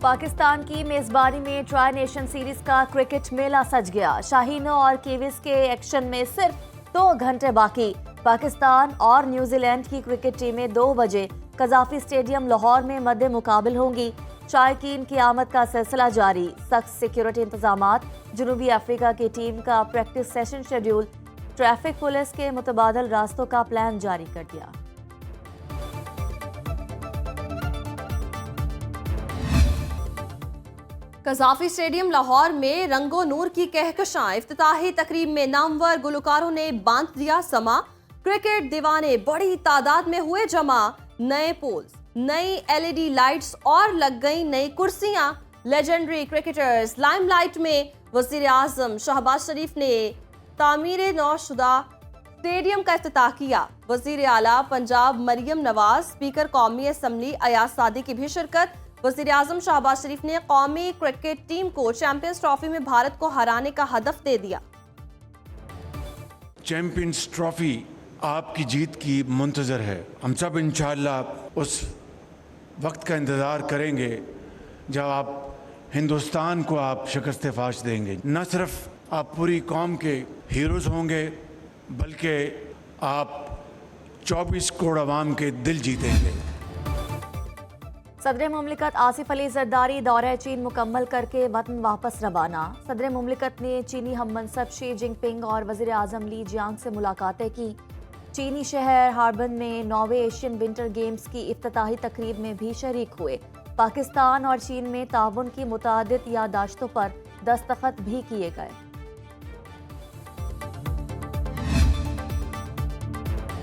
पाकिस्तान की मेजबानी में ट्राई नेशन सीरीज का क्रिकेट मेला सज गया। शाहीनों और किवीज के एक्शन में सिर्फ 2 घंटे बाकी। पाकिस्तान और न्यूजीलैंड की क्रिकेट टीमें 2 बजे कजाफी स्टेडियम लाहौर में मद्दे मुकाबिल होंगी। शायकीन की आमद का सिलसिला जारी। सख्त सिक्योरिटी इंतजामात। जनूबी अफ्रीका की टीम का practice session schedule. Traffic police के मुतबादल रास्तों का प्लान जारी कर दिया। कजाफी स्टेडियम लाहौर में रंगो नूर की कहकशां। इफ्तिताही तकरीब में नामवर गुलकारों ने बांध दिया समा। क्रिकेट दीवाने बड़ी तादाद में हुए जमा। नए पोल्स, नई एलईडी लाइट्स और लग गई नई कुर्सियां। लेजेंडरी क्रिकेटर्स लाइमलाइट में। वजीर आजम शहबाज शरीफ ने तामीर नौशुदा स्टेडियम का इफ्तिताह किया। वजीर आला पंजाब मरियम नवाज, स्पीकर कौमी असम्बली अयाज सादी की भी शिरकत। वजीर आजम शहबाज शरीफ ने कौमी क्रिकेट टीम को चैंपियंस ट्रॉफी में भारत को हराने का हदफ दे दिया। चैंपियंस ट्रॉफी आपकी जीत की मुंतजर है। हम सब इंशाअल्लाह उस वक्त का इंतज़ार करेंगे जब आप हिंदुस्तान को आप शिकस्त फाश देंगे। न सिर्फ आप पूरी कौम के हीरोज़ होंगे बल्कि आप 24 करोड़ अवाम के दिल जीतेंगे। सदर मुमलिकत आसिफ अली जरदारी दौरे चीन मुकम्मल करके वतन वापस रवाना। सदर मुमलिकत ने चीनी हम मनसब शी जिनपिंग और वज़ीर आज़म ली जियांग से मुलाकातें की। चीनी शहर हार्बन में 9वें एशियन विंटर गेम्स की इफ्तिताही तकरीब में भी शरीक हुए। पाकिस्तान और चीन में ताउन की मुतादिद याददाश्तों पर दस्तखत भी किए गए।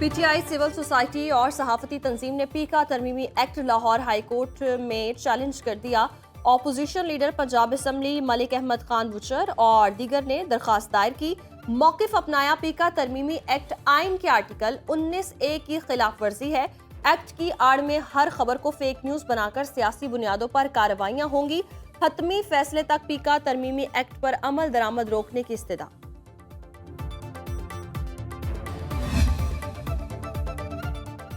पीटीआई सिविल सोसाइटी और सहाफती तंजीम ने पीका तरमीमी एक्ट लाहौर हाई कोर्ट में चैलेंज कर दिया। Opposition leader Punjab assembly Malik Ahmad Khan Bhachar और दीगर ने दरखास्त दायर की। मौकिफ अपनाया। पीका तरमीमी एक्ट आइन के आर्टिकल 19A की खिलाफ वर्जी है। एक्ट की आड़ में हर खबर को फेक न्यूज बनाकर सियासी बुनियादों पर कार्रवाइयां होंगी। हतमी फैसले तक पीका तरमीमी एक्ट पर अमल दरामद रोकने की इस्तदा।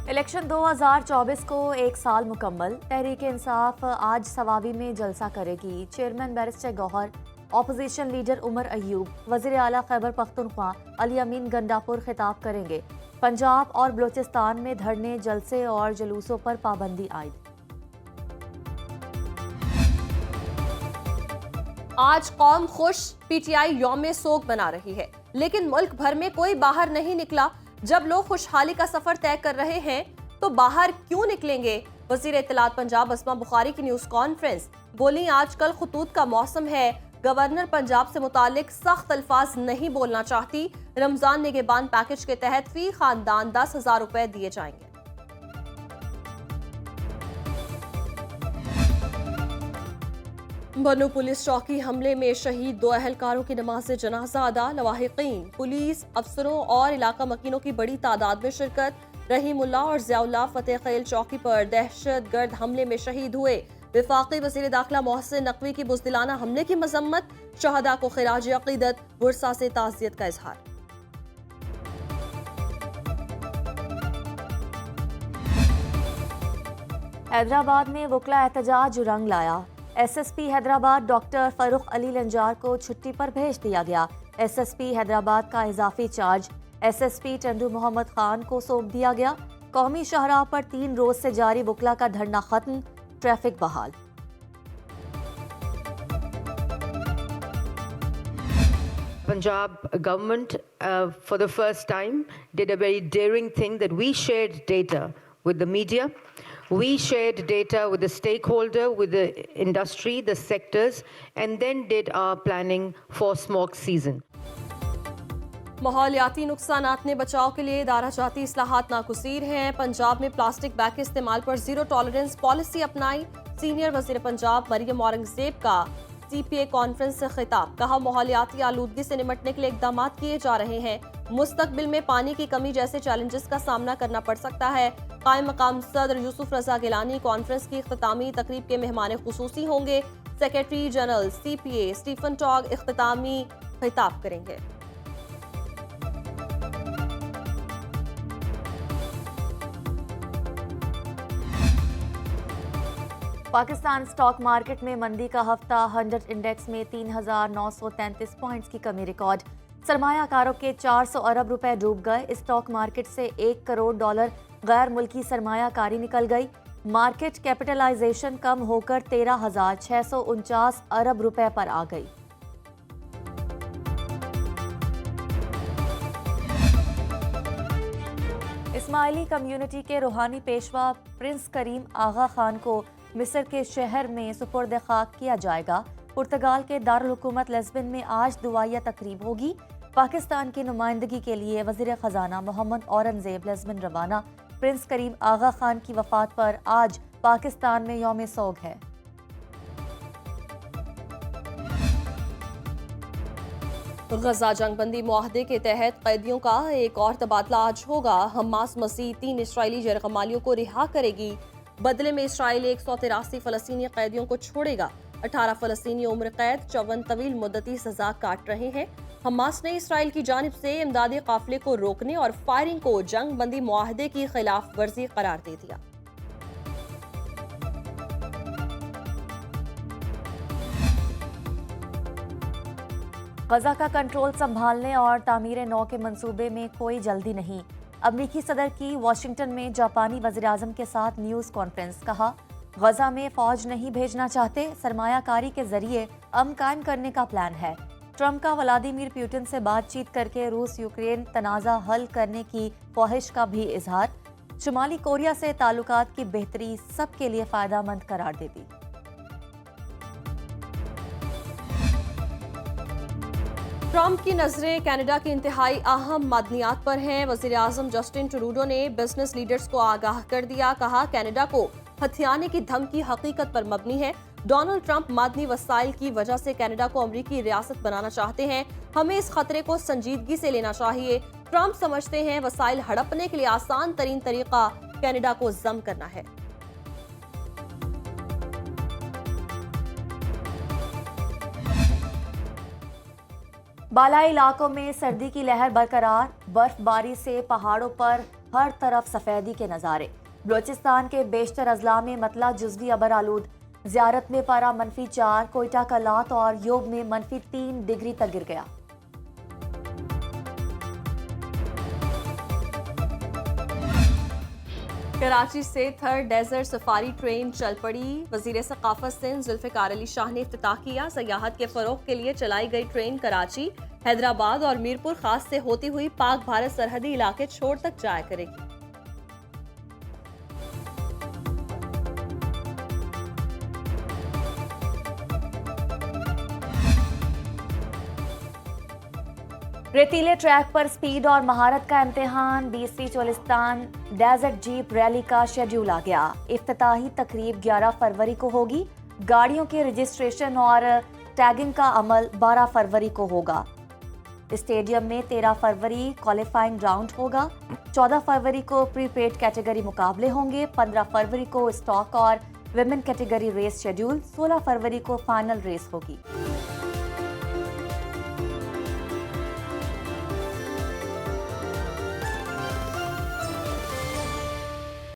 इलेक्शन 2024 को 1 साल मुकम्मल। तहरीक इंसाफ आज सवाबी में जलसा करेगी। Chairman barrister Gohar, opposition leader Omar Ayub, वज़ीर आला खैबर पख्तूनख्वा अली अमीन गंडापुर खिताब करेंगे। पंजाब और बलूचिस्तान में धरने, जलसे और जुलूसों पर पाबंदी आयद। आज कौम खुश। पीटीआई यौम सोग मना रही है, लेकिन मुल्क भर में कोई बाहर नहीं निकला। जब लोग खुशहाली का सफर तय कर रहे हैं तो बाहर क्यों निकलेंगे? वजीर इत्तलात पंजाब अस्मा बुखारी की न्यूज कॉन्फ्रेंस। बोली, आजकल खुतूत का मौसम है। गवर्नर पंजाब से मुतालिक सख्त अल्फाज नहीं बोलना चाहती। रमजान निगहबान पैकेज के तहत फी खानदान 10,000 रुपए दिए जाएंगे। बनू पुलिस चौकी हमले में शहीद 2 अहलकारों की नमाज जनाजा अदा। लवाहिकीन, पुलिस अफसरों और इलाका मकीनों की बड़ी तादाद में शिरकत। रहीमुल्लाह और ज़ियाउल्लाह फतेह खैल चौकी पर दहशतगर्द हमले में शहीद हुए। वफाकी वज़ीर दाखिला मोहसिन नकवी की बुज़दिलाना हमले की मजम्मत। शहदा को खिराज अक़ीदत, वर्सा से ताज़ियत का इजहार। हैदराबाद में वकला एहतजाज रंग लाया। एसएसपी हैदराबाद डॉक्टर फरूख अली लंजार को छुट्टी पर भेज दिया गया। एसएसपी हैदराबाद का इजाफी चार्ज एसएसपी टंडू मोहम्मद खान को सौंप दिया गया। कौमी शाहराह पर 3 रोज से जारी वकला का धरना खत्म। ट्रैफिक बहाल। Punjab government for the first time did a very daring thing that we shared data with the media. We shared data with the stakeholder, with the industry, the sectors, and then did our planning for smog season. माहौलियाती नुकसानात ने बचाव के लिए इदारा जाती इस्लाहात नागुज़ीर हैं। पंजाब में plastic bag के इस्तेमाल पर जीरो टॉलरेंस पॉलिसी अपनाई। सीनियर वज़ीर पंजाब मरियम औरंगजेब का CPA कॉन्फ्रेंस से खिताब। कहा, माहौलियाती आलूदगी से निपटने के लिए इक़दाम किए जा रहे हैं। मुस्तकबिल में पानी की कमी जैसे चैलेंजेस का सामना करना पड़ सकता है। कायम मकाम सदर यूसुफ रजा गिलानी कॉन्फ्रेंस की इख्तितामी तकरीब के मेहमान खुसूसी होंगे। सेक्रेटरी जनरल CPA स्टीफन टॉग इख्तितामी खिताब करेंगे। पाकिस्तान स्टॉक मार्केट में मंदी का हफ्ता, 100 इंडेक्स में 3,933 पॉइंट्स की कमी रिकॉर्ड। सरमायाकारों के 400 अरब रुपए डूब गए। स्टॉक मार्केट से $1 करोड़ गैर मुल्की सरमायाकारी निकल गई। मार्केट कैपिटलाइजेशन कम होकर 13,649 अरब रुपए पर आ गई। इस्माइली कम्युनिटी के रूहानी पेशवा प्रिंस करीम आगा खान को मिस्र के शहर में सुपुर्द खाक किया जाएगा। पुर्तगाल के दारुल हुकूमत लिस्बन में आज दुआया तकरीब होगी। पाकिस्तान की नुमाइंदगी के लिए वजीर खजाना मोहम्मद औरंगजेब लिस्बन रवाना। प्रिंस करीम आगा खान की वफात पर आज पाकिस्तान में यौम सोग है। गजा जंगबंदी मुआहदे के तहत कैदियों का एक और तबादला आज होगा। हमास मजीद 3 इसराइली जरगमालियों को रिहा करेगी। बदले में इसराइल 183 फलस्तीनी कैदियों को छोड़ेगा। 18 फलस्तीनी उम्र कैद 54 तवील मुद्दती सजा काट रहे हैं। हमास ने इसराइल की जानिब से इमदादी काफिले को रोकने और फायरिंग को जंग बंदी मुआहदे की खिलाफ वर्जी करार दे दिया। गजा का कंट्रोल संभालने और तामीर नौ के मंसूबे में कोई जल्दी नहीं। अमरीकी सदर की वाशिंगटन में जापानी वज़ीर-ए-आज़म के साथ न्यूज़ कॉन्फ्रेंस। कहा, गजा में फौज नहीं भेजना चाहते, सरमायाकारी के जरिए अमन कायम करने का प्लान है। ट्रंप का व्लादिमीर पुतिन से बातचीत करके रूस यूक्रेन तनाज़ा हल करने की ख्वाहिश का भी इजहार। शुमाली कोरिया से ताल्लुकात की बेहतरी सबके लिए फायदेमंद करार दे दी। ट्रंप की नजरें कनाडा की इंतहाई अहम मादनियात पर हैं। वजीर आजम जस्टिन ट्रूडो ने बिजनेस लीडर्स को आगाह कर दिया। कहा, कनाडा को हथियाने की धमकी हकीकत पर मबनी है। डोनाल्ड ट्रंप मादनी वसाइल की वजह से कनाडा को अमरीकी रियासत बनाना चाहते हैं। हमें इस खतरे को संजीदगी से लेना चाहिए। ट्रंप समझते हैं वसाइल हड़पने के लिए आसान तरीन तरीका कनाडा को जम करना है। बालाई इलाकों में सर्दी की लहर बरकरार। बर्फबारी से पहाड़ों पर हर तरफ सफेदी के नजारे। बलोचिस्तान के बेशतर अजला में मतला जुज़वी अबर आलूद। ज़ियारत में पारा -4, कोयटा का लात और योब में -3 डिग्री तक गिर गया। कराची से थर्ड डेजर्ट सफारी ट्रेन चल पड़ी। वजीर सकाफत सिंध जुल्फ़िकार अली शाह ने इफ्तिताह किया। सयाहत के फरोग के लिए चलाई गई ट्रेन कराची, हैदराबाद और मीरपुर खास से होती हुई पाक भारत सरहदी इलाके छोड़ तक जाया करेगी। रेतीले ट्रैक पर स्पीड और महारत का इम्तिहान। 20वीं चोलिस्तान डेजर्ट जीप रैली का शेड्यूल आ गया। इफ्तिताही तकरीब 11 फरवरी को होगी। गाड़ियों के रजिस्ट्रेशन और टैगिंग का अमल 12 फरवरी को होगा। स्टेडियम में 13 फरवरी क्वालिफाइंग राउंड होगा। 14 फरवरी को प्रीपेड कैटेगरी मुकाबले होंगे। 15 फरवरी को स्टॉक और विमेन कैटेगरी रेस शेड्यूल। 16 फरवरी को फाइनल रेस होगी।